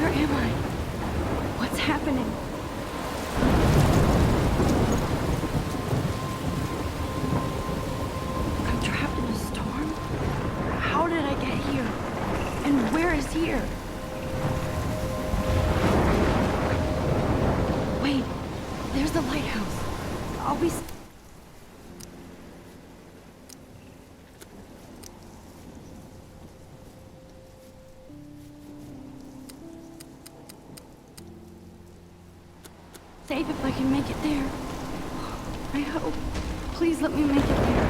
Where am I? What's happening? I'm trapped in a storm? How did I get here? And where is here? Wait, there's the lighthouse. I'll be... safe if I can make it there. I hope. Please let me make it there.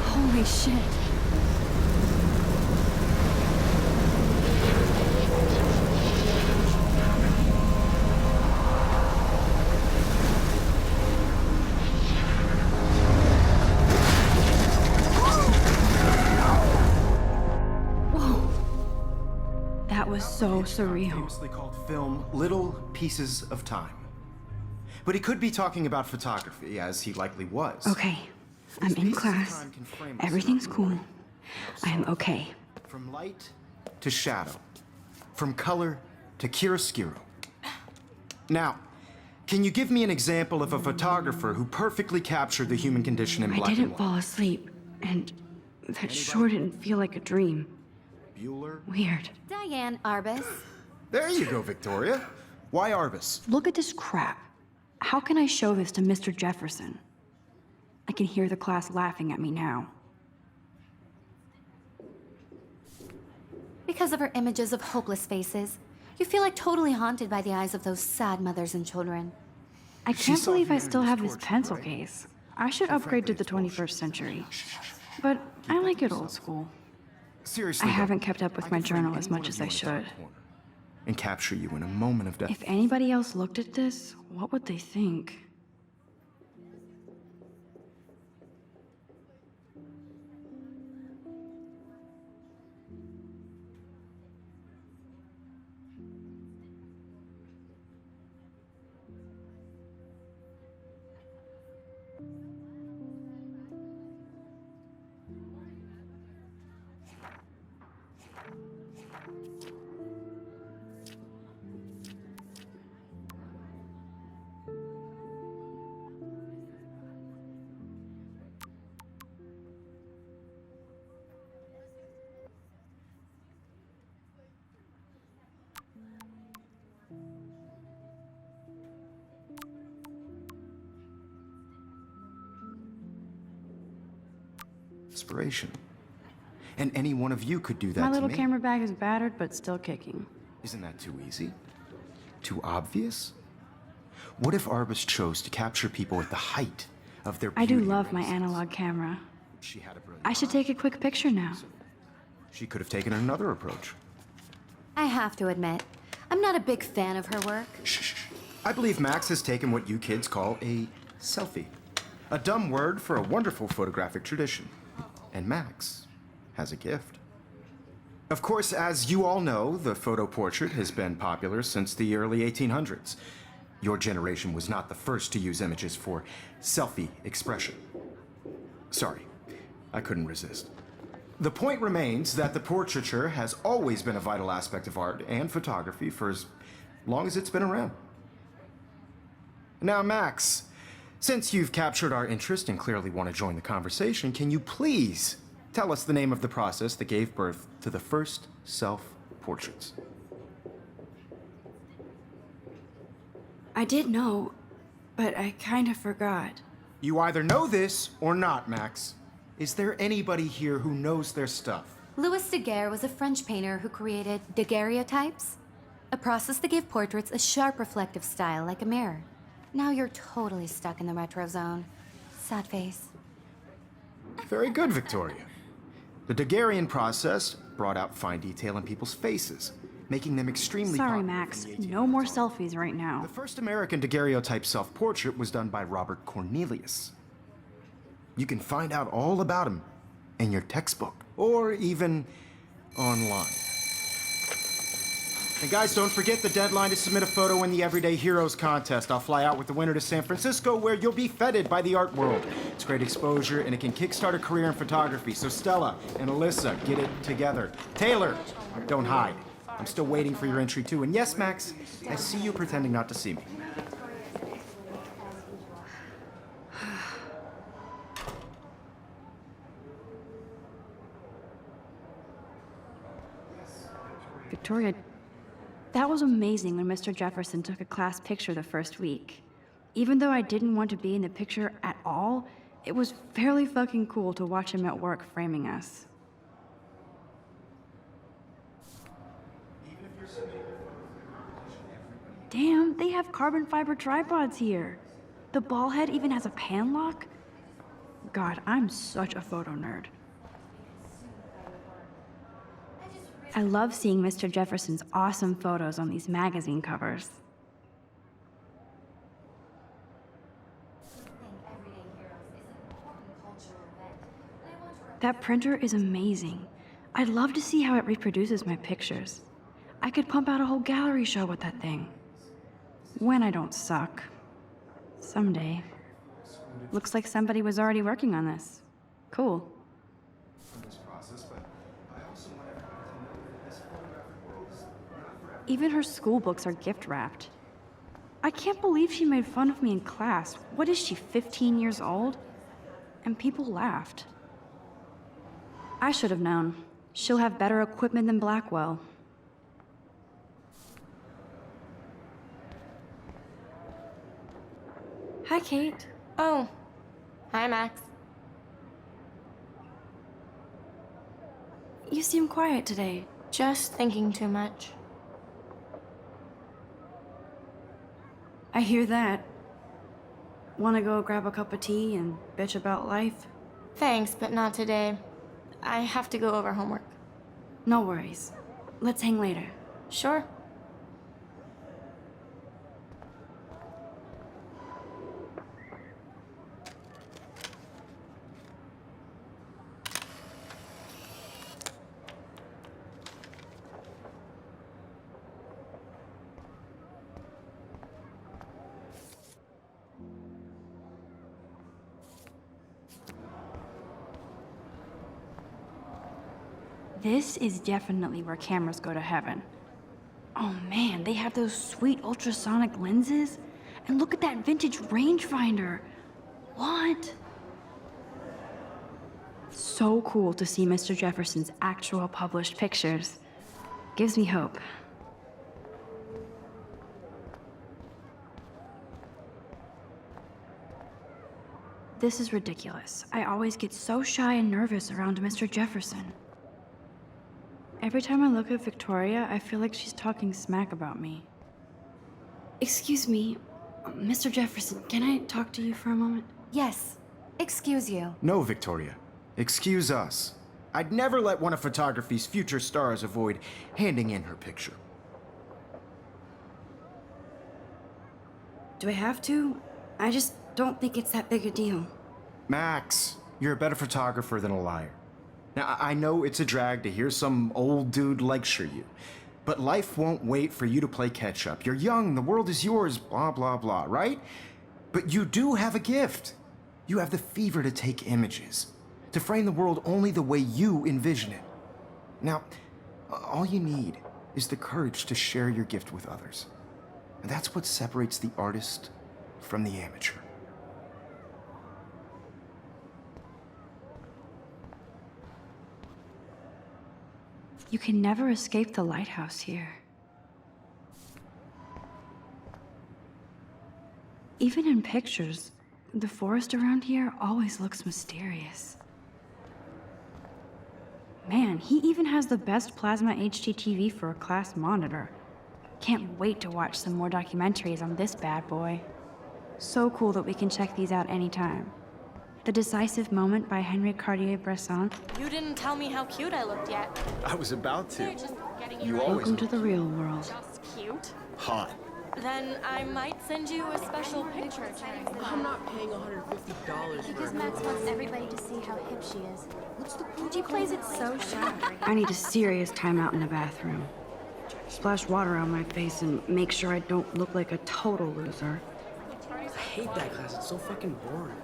Holy shit. Whoa. That was so surreal. Famously called film Little Pieces of Time. But he could be talking about photography, as he likely was. Okay. I'm in class. Everything's cool. I am okay. From light to shadow. From color to chiaroscuro. Now, can you give me an example of a photographer who perfectly captured the human condition in black and white? I didn't fall asleep, and that sure didn't feel like a dream. Bueller? Weird. Diane Arbus. There you go, Victoria. Why Arbus? Look at this crap. How can I show this to Mr. Jefferson? I can hear the class laughing at me now. Because of her images of hopeless faces, you feel like totally haunted by the eyes of those sad mothers and children. I can't saw believe I Mary still have this torture, pencil right? case. I should upgrade to the 21st century. But I like it old school. Seriously, I though, haven't kept up with I my could frame journal any as one much of as you I in a dark should. corner and capture you in a moment of death. If anybody else looked at this, what would they think? Inspiration. And any one of you could do that My to little me. camera bag is battered, but still kicking. Isn't that too easy? Too obvious? What if Arbus chose to capture people at the height of their I do beauty love my races? analog camera. She had a brilliant I should eye. take a quick picture now. She could have taken another approach. I have to admit, I'm not a big fan of her work. Shh. I believe Max has taken what you kids call a selfie. A dumb word for a wonderful photographic tradition. And Max has a gift. Of course, as you all know, the photo portrait has been popular since the early 1800s. Your generation was not the first to use images for selfie expression. Sorry, I couldn't resist. The point remains that the portraiture has always been a vital aspect of art and photography for as long as it's been around. Now, Max, since you've captured our interest and clearly want to join the conversation, can you please tell us the name of the process that gave birth to the first self-portraits? I did know, but I kind of forgot. You either know this or not, Max. Is there anybody here who knows their stuff? Louis Daguerre was a French painter who created daguerreotypes, a process that gave portraits a sharp reflective style like a mirror. Now you're totally stuck in the retro zone. Sad face. Very good, Victoria. The Daguerrean process brought out fine detail in people's faces, making them extremely Sorry, popular Max. from the 1800s No more on. selfies right now. The first American daguerreotype self-portrait was done by Robert Cornelius. You can find out all about him in your textbook, or even online. And guys, don't forget the deadline to submit a photo in the Everyday Heroes contest. I'll fly out with the winner to San Francisco, where you'll be feted by the art world. It's great exposure, and it can kickstart a career in photography. So Stella and Alyssa, get it together. Taylor, don't hide. I'm still waiting for your entry too. And yes, Max, I see you pretending not to see me. Victoria, that was amazing when Mr. Jefferson took a class picture the first week. Even though I didn't want to be in the picture at all, it was fairly fucking cool to watch him at work framing us. Damn, they have carbon fiber tripods here. The ball head even has a pan lock. God, I'm such a photo nerd. I love seeing Mr. Jefferson's awesome photos on these magazine covers. That printer is amazing. I'd love to see how it reproduces my pictures. I could pump out a whole gallery show with that thing. When I don't suck. Someday. Looks like somebody was already working on this. Cool. Even her school books are gift wrapped. I can't believe she made fun of me in class. What is she, 15 years old? And people laughed. I should have known. She'll have better equipment than Blackwell. Hi, Kate. Oh. Hi, Max. You seem quiet today. Just thinking too much. I hear that. Wanna go grab a cup of tea and bitch about life? Thanks, but not today. I have to go over homework. No worries. Let's hang later. Sure. This is definitely where cameras go to heaven. Oh man, they have those sweet ultrasonic lenses. And look at that vintage rangefinder. What? So cool to see Mr. Jefferson's actual published pictures. Gives me hope. This is ridiculous. I always get so shy and nervous around Mr. Jefferson. Every time I look at Victoria, I feel like she's talking smack about me. Excuse me, Mr. Jefferson, can I talk to you for a moment? Yes. Excuse you. No, Victoria. Excuse us. I'd never let one of photography's future stars avoid handing in her picture. Do I have to? I just don't think it's that big a deal. Max, you're a better photographer than a liar. Now, I know it's a drag to hear some old dude lecture you, but life won't wait for you to play catch-up. You're young, the world is yours, blah, blah, blah, right? But you do have a gift. You have the fever to take images, to frame the world only the way you envision it. Now, all you need is the courage to share your gift with others. And that's what separates the artist from the amateur. You can never escape the lighthouse here. Even in pictures, the forest around here always looks mysterious. Man, he even has the best plasma HDTV for a class monitor. Can't wait to watch some more documentaries on this bad boy. So cool that we can check these out anytime. The Decisive Moment by Henry Cartier-Bresson. You didn't tell me how cute I looked yet. I was about to. You're just getting You your always Welcome to the real world. just cute. hot. Then I might send you a special picture. I'm not paying $150 Because for Max wants everybody to see how hip she is. What's the point? She plays it so shy. I need a serious timeout in the bathroom. Splash water on my face and make sure I don't look like a total loser. I hate that class. It's so fucking boring.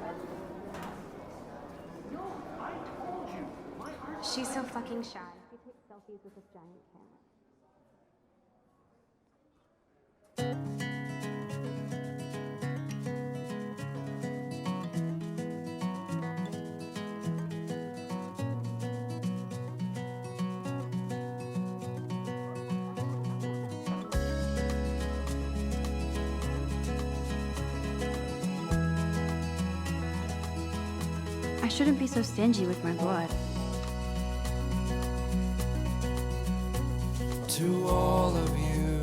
She's so fucking shy. She takes selfies with this giant camera. I shouldn't be so stingy with my blood. To all of you,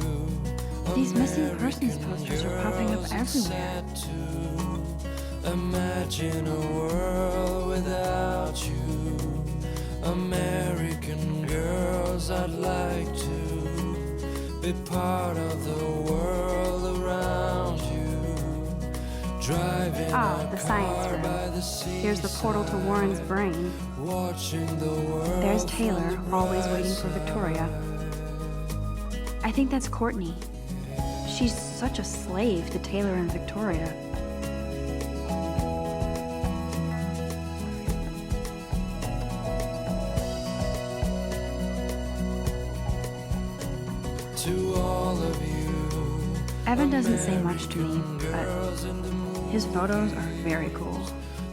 These missing persons posters are popping up everywhere. sad to imagine a world without you. American girls, I'd like to be part of the world around you. Driving Ah, a the science car room. by the sea, Here's the portal to Warren's brain. watching the world. There's Taylor, always waiting for Victoria. I think that's Courtney. She's such a slave to Taylor and Victoria. To all of you, Evan doesn't say much to me, but girls in the moon, his photos are very cool.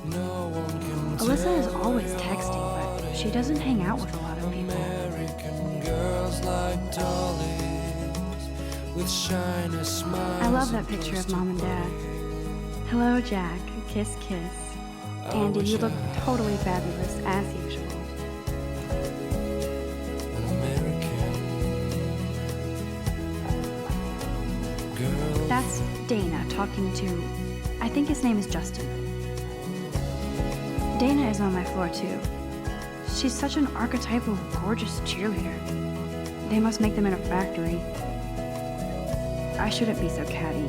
no one can Alyssa is always texting, but she doesn't hang out with a lot of people. American girls like dollies with shiny smiles. I love that picture of Mom and Dad. Hello, Jack. Kiss, kiss. Andy, you look totally fabulous, as usual. An American girl. That's Dana talking to, I think his name is Justin. Dana is on my floor too. She's such an archetypal, gorgeous cheerleader. They must make them in a factory. I shouldn't be so catty.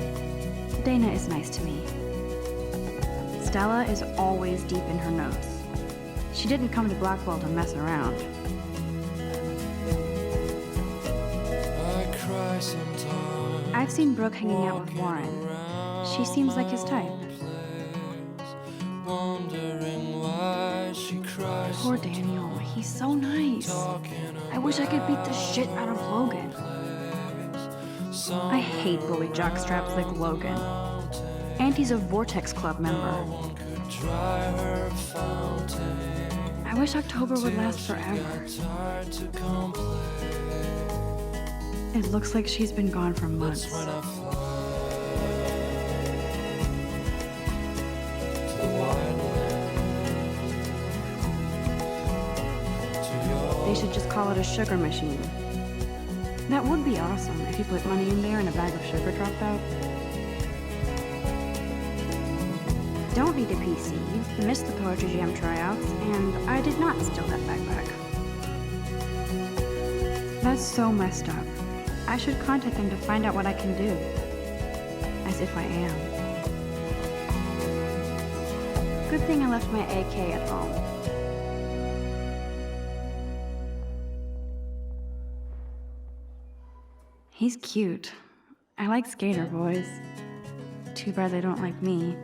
Dana is nice to me. Stella is always deep in her notes. She didn't come to Blackwell to mess around. I cry sometimes. I've seen Brooke hanging out with Warren. She seems like his type. Wondering why she cries. Poor Daniel, he's so nice. I wish I could beat the shit out of Logan. I hate bully jockstraps like Logan. And he's a Vortex Club member. Dry her fountain. I wish October would last forever. Hard to complain It looks like she's been gone for months. when I fly to the wide land. To your They should just call it a sugar machine. That would be awesome if you put money in there and a bag of sugar dropped out. Don't need a PC. You missed the Poetry Jam tryouts, and I did not steal that backpack. That's so messed up. I should contact them to find out what I can do. As if I am. Good thing I left my AK at home. He's cute. I like skater boys. Too bad they don't like me.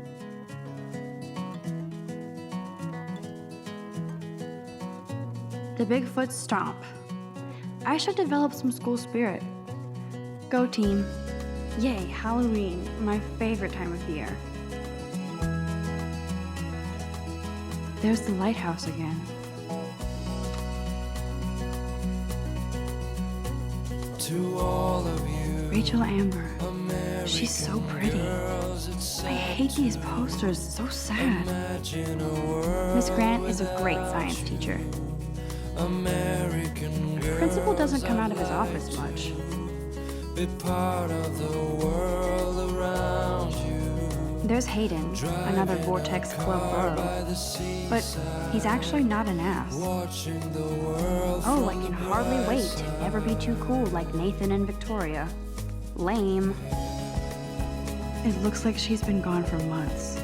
The Bigfoot Stomp. I should develop some school spirit. Go team. Yay, Halloween, my favorite time of year. There's the lighthouse again. To all of you, Rachel Amber. She's so pretty. I hate these posters, so sad. imagine a world Miss Grant is a great science teacher. American girl. Principal doesn't come out of his office much. Be part of the world around you. There's Hayden, another Vortex Club bro. But he's actually not an ass. Oh, I can hardly wait to never be too cool like Nathan and Victoria. Lame. It looks like she's been gone for months.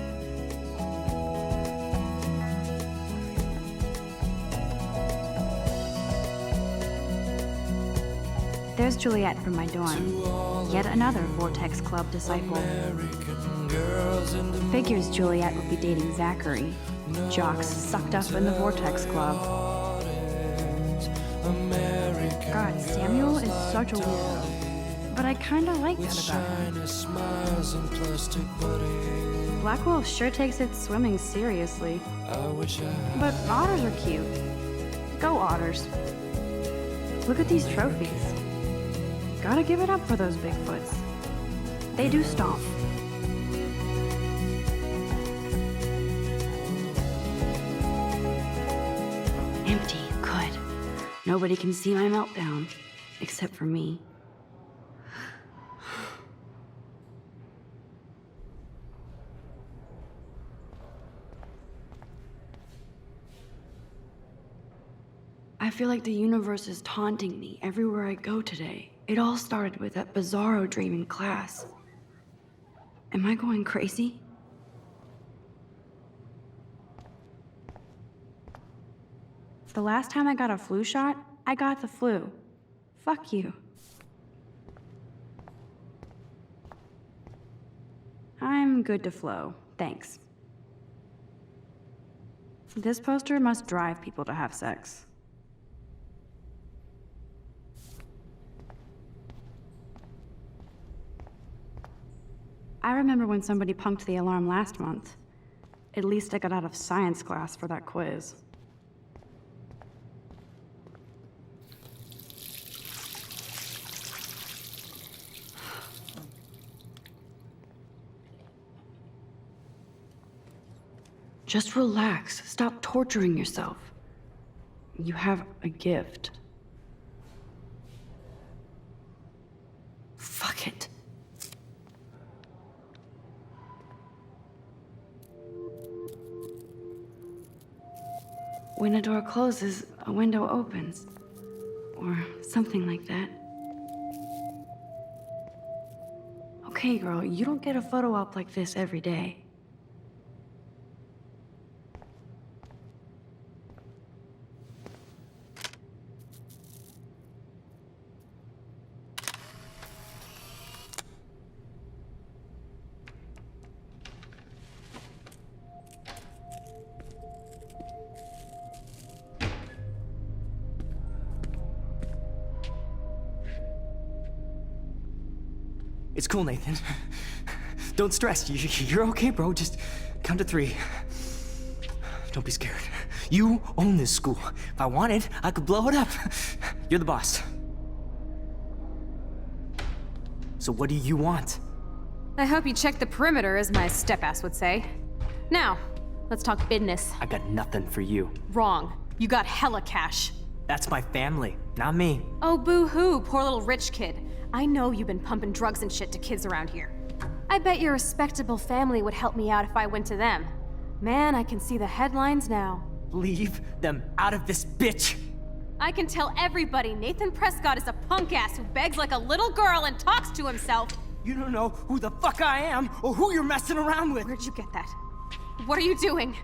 There's Juliet from my dorm. Yet another Vortex Club disciple. Figures Juliet would be dating Zachary. Jocks sucked up in the Vortex Club. God, Samuel is such a weirdo. But I kinda like that about him. Blackwell sure takes its swimming seriously. But otters are cute. Go otters. Look at these trophies. Gotta give it up for those Bigfoots. They do stomp. Empty, good. Nobody can see my meltdown, except for me. I feel like the universe is taunting me everywhere I go today. It all started with that bizarro dream in class. Am I going crazy? The last time I got a flu shot, I got the flu. Fuck you. I'm good to flow, thanks. This poster must drive people to have sex. I remember when somebody punked the alarm last month. At least I got out of science class for that quiz. Just relax. Stop torturing yourself. You have a gift. Fuck it. When a door closes, a window opens. Or something like that. Okay, girl, you don't get a photo op like this every day. It's cool, Nathan. Don't stress. You're okay, bro. Just count to 3. Don't be scared. You own this school. If I wanted, I could blow it up. You're the boss. So what do you want? I hope you checked the perimeter, as my step-ass would say. Now, let's talk business. I got nothing for you. Wrong. You got hella cash. That's my family, not me. Oh, boo-hoo, poor little rich kid. I know you've been pumping drugs and shit to kids around here. I bet your respectable family would help me out if I went to them. Man, I can see the headlines now. Leave them out of this bitch! I can tell everybody Nathan Prescott is a punk ass who begs like a little girl and talks to himself. You don't know who the fuck I am or who you're messing around with. Where'd you get that? What are you doing?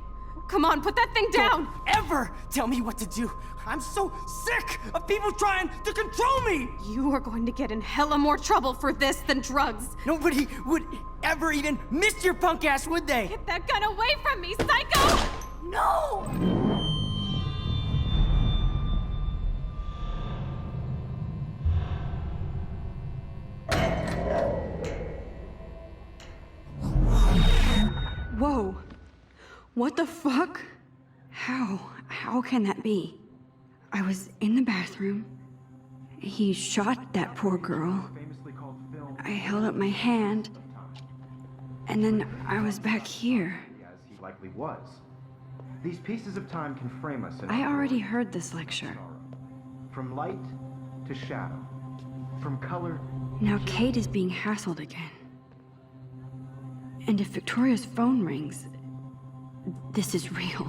Come on, put that thing down! Don't ever tell me what to do. I'm so sick of people trying to control me! You are going to get in hella more trouble for this than drugs. Nobody would ever even miss your punk ass, would they? Get that gun away from me, psycho! No! Whoa. What the fuck? How can that be? I was in the bathroom. He shot that poor girl. I held up my hand. And then I was back here. As he likely was. These pieces of time can frame us in I already heard this lecture. from light to shadow, from color. Now Kate is being hassled again. And if Victoria's phone rings, this is real.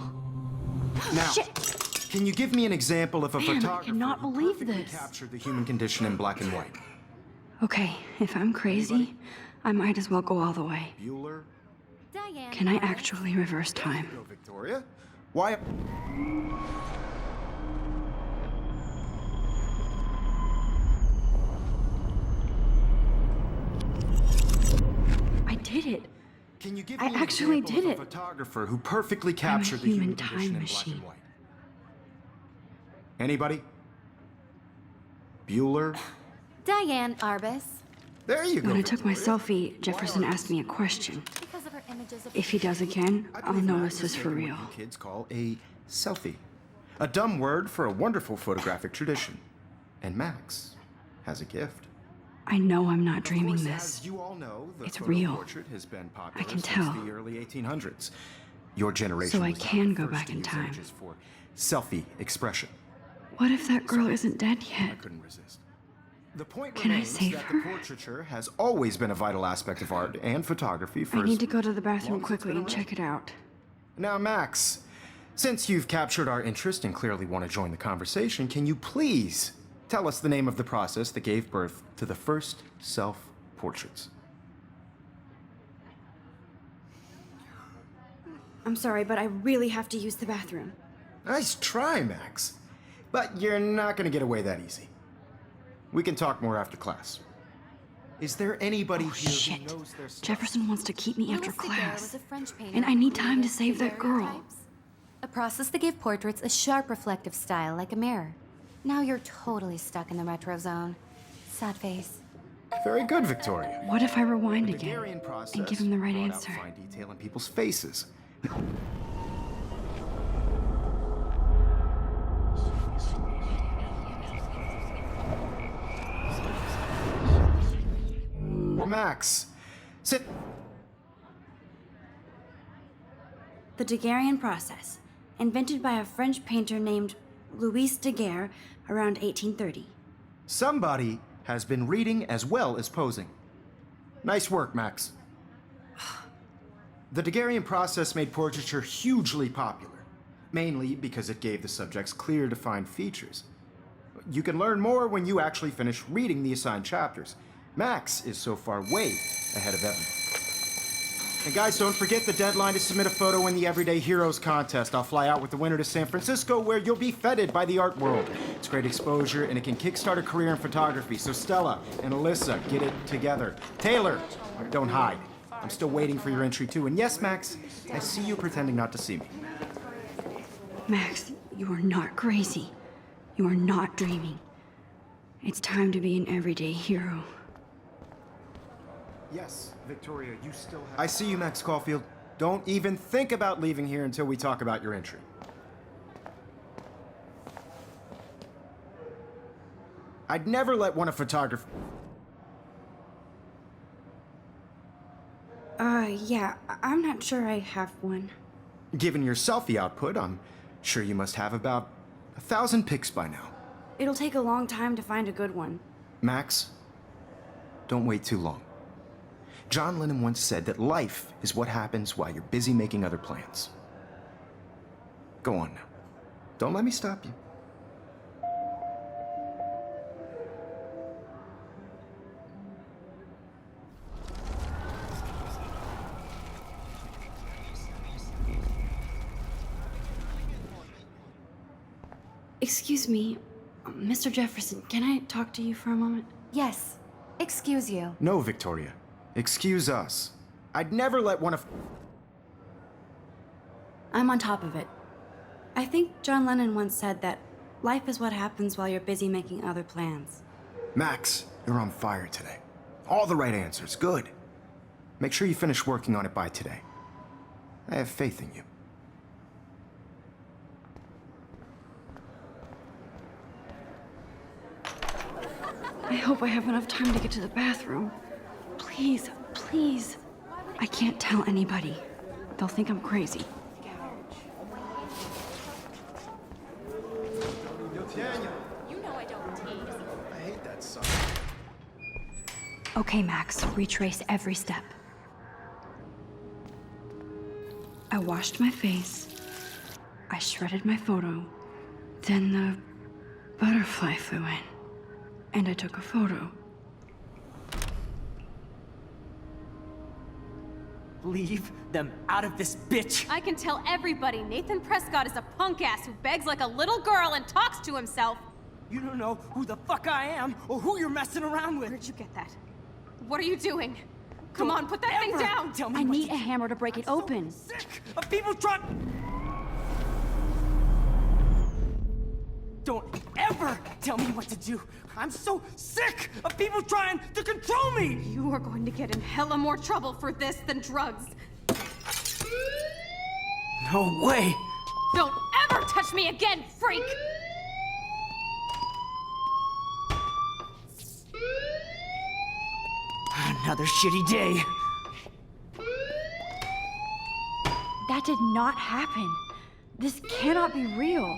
Now, can you give me an example of a Man, I photographer cannot who believe perfectly this. captured the human condition in black and white? Okay, if I'm crazy, I might as well go all the way. Bueller? Diane. Can I actually reverse time? Go, Victoria. Why? I did it. Can you give I me an actually example did of a it. photographer who perfectly captured the human human condition time in black machine. and white? Anybody? Bueller? Diane Arbus. There you go. When I took my Victoria. selfie, Jefferson asked me a question. Because of her images of If he does again, I I'll believe know Max this is has for taken real. what you kids call a selfie. A dumb word for a wonderful photographic tradition. And Max has a gift. I know I'm not Of dreaming course, this. As you all know, the It's photo real. portrait has been popular can since tell. the early 1800s. Your generation So I was not can the go first back to in use time. images for selfie expression. What if that girl isn't dead I yet? couldn't resist. The point Can I remains save that her? the portraiture has always been a vital aspect of art and photography for I need as to go to the bathroom long as it's quickly been and check it out. Now, Max, since you've captured our interest and clearly want to join the conversation, can you please tell us the name of the process that gave birth to the first self-portraits? I'm sorry, but I really have to use the bathroom. Nice try, Max. But you're not going to get away that easy. We can talk more after class. Is there anybody Oh, here shit. who knows their stuff? Jefferson wants to keep me after Louis Daguerre class. was a French painter And I need who time to created save that girl. daguerreotypes, a process that gave portraits a sharp reflective style like a mirror. Now you're totally stuck in the retro zone. Sad face. Very good, Victoria. What if I rewind The again Daguerrean process and give him the right brought out answer? fine detail in people's faces. Max, sit. The Daguerrean process, invented by a French painter named Louis Daguerre around 1830. Somebody has been reading as well as posing. Nice work, Max. The Daguerrean process made portraiture hugely popular, mainly because it gave the subjects clear, defined features. You can learn more when you actually finish reading the assigned chapters. Max is so far way ahead of Evan. And guys, don't forget the deadline to submit a photo in the Everyday Heroes contest. I'll fly out with the winner to San Francisco, where you'll be feted by the art world. It's great exposure, and it can kickstart a career in photography. So Stella and Alyssa, get it together. Taylor, don't hide. I'm still waiting for your entry too. And yes, Max, I see you pretending not to see me. Max, you are not crazy. You are not dreaming. It's time to be an everyday hero. Yes, Victoria, you still have... I see you, Max Caulfield. Don't even think about leaving here until we talk about your entry. I'd never let one of photography... Yeah, I'm not sure I have one. Given your selfie output, I'm sure you must have about 1,000 pics by now. It'll take a long time to find a good one. Max, don't wait too long. John Lennon once said that life is what happens while you're busy making other plans. Go on now. Don't let me stop you. Excuse me, Mr. Jefferson, can I talk to you for a moment? Yes. Excuse you. No, Victoria. Excuse us. I'd never let one of... I'm on top of it. I think John Lennon once said that life is what happens while you're busy making other plans. Max, you're on fire today. All the right answers. Good. Make sure you finish working on it by today. I have faith in you. I hope I have enough time to get to the bathroom. Please, please. I can't tell anybody. They'll think I'm crazy. Daniel. I hate that song. Okay, Max, retrace every step. I washed my face. I shredded my photo. Then the butterfly flew in. And I took a photo. Leave them out of this bitch! I can tell everybody Nathan Prescott is a punk ass who begs like a little girl and talks to himself. You don't know who the fuck I am or who you're messing around with. Where'd you get that? What are you doing? Come on, put that thing Ever down! Tell me I what need to a do. hammer to break it open. Sick of people trying. Don't ever tell me what to do. I'm so sick of people trying to control me. You are going to get in hella more trouble for this than drugs. No way. Don't ever touch me again, freak! Another shitty day. That did not happen. This cannot be real.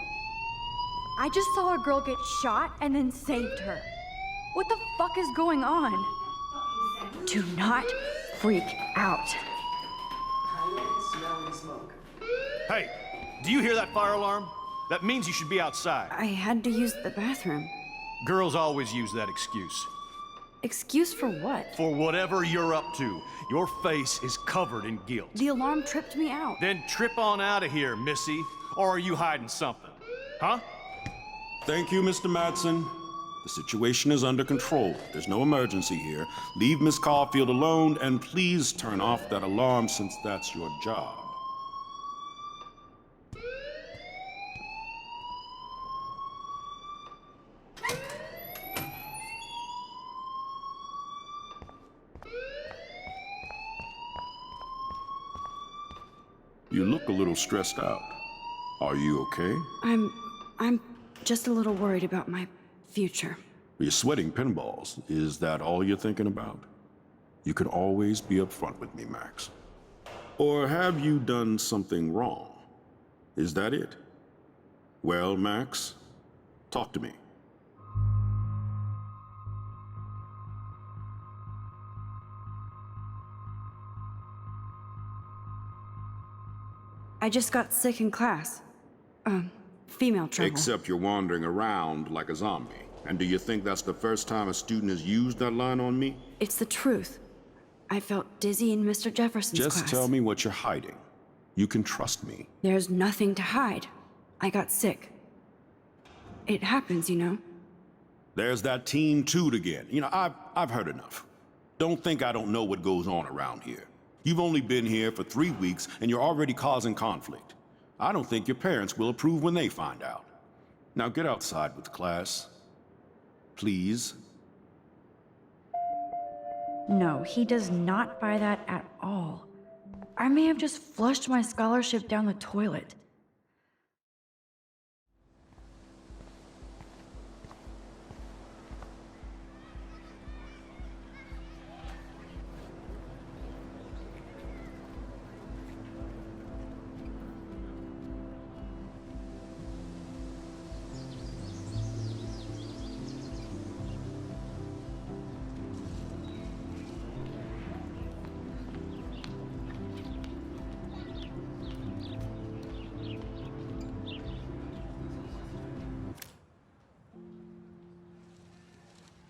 I just saw a girl get shot and then saved her. What the fuck is going on? Do not freak out. Hey, do you hear that fire alarm? That means you should be outside. I had to use the bathroom. Girls always use that excuse. Excuse for what? For whatever you're up to, your face is covered in guilt. The alarm tripped me out. Then trip on out of here, Missy. Or are you hiding something? Huh? Thank you, Mr. Madsen. The situation is under control. There's no emergency here. Leave Miss Caulfield alone, and please turn off that alarm since that's your job. You look a little stressed out. Are you okay? I'm just a little worried about my future. You're sweating pinballs. Is that all you're thinking about? You can always be upfront with me, Max. Or have you done something wrong? Is that it? Well, Max, talk to me. I just got sick in class. Female trouble. Except you're wandering around like a zombie. And do you think that's the first time a student has used that line on me? It's the truth. I felt dizzy in Mr. Jefferson's class. Just tell me what you're hiding. You can trust me. There's nothing to hide. I got sick. It happens, you know. There's that teen toot again. You know, I've heard enough. Don't think I don't know what goes on around here. You've only been here for 3 weeks, and you're already causing conflict. I don't think your parents will approve when they find out. Now get outside with class. Please. No, he does not buy that at all. I may have just flushed my scholarship down the toilet.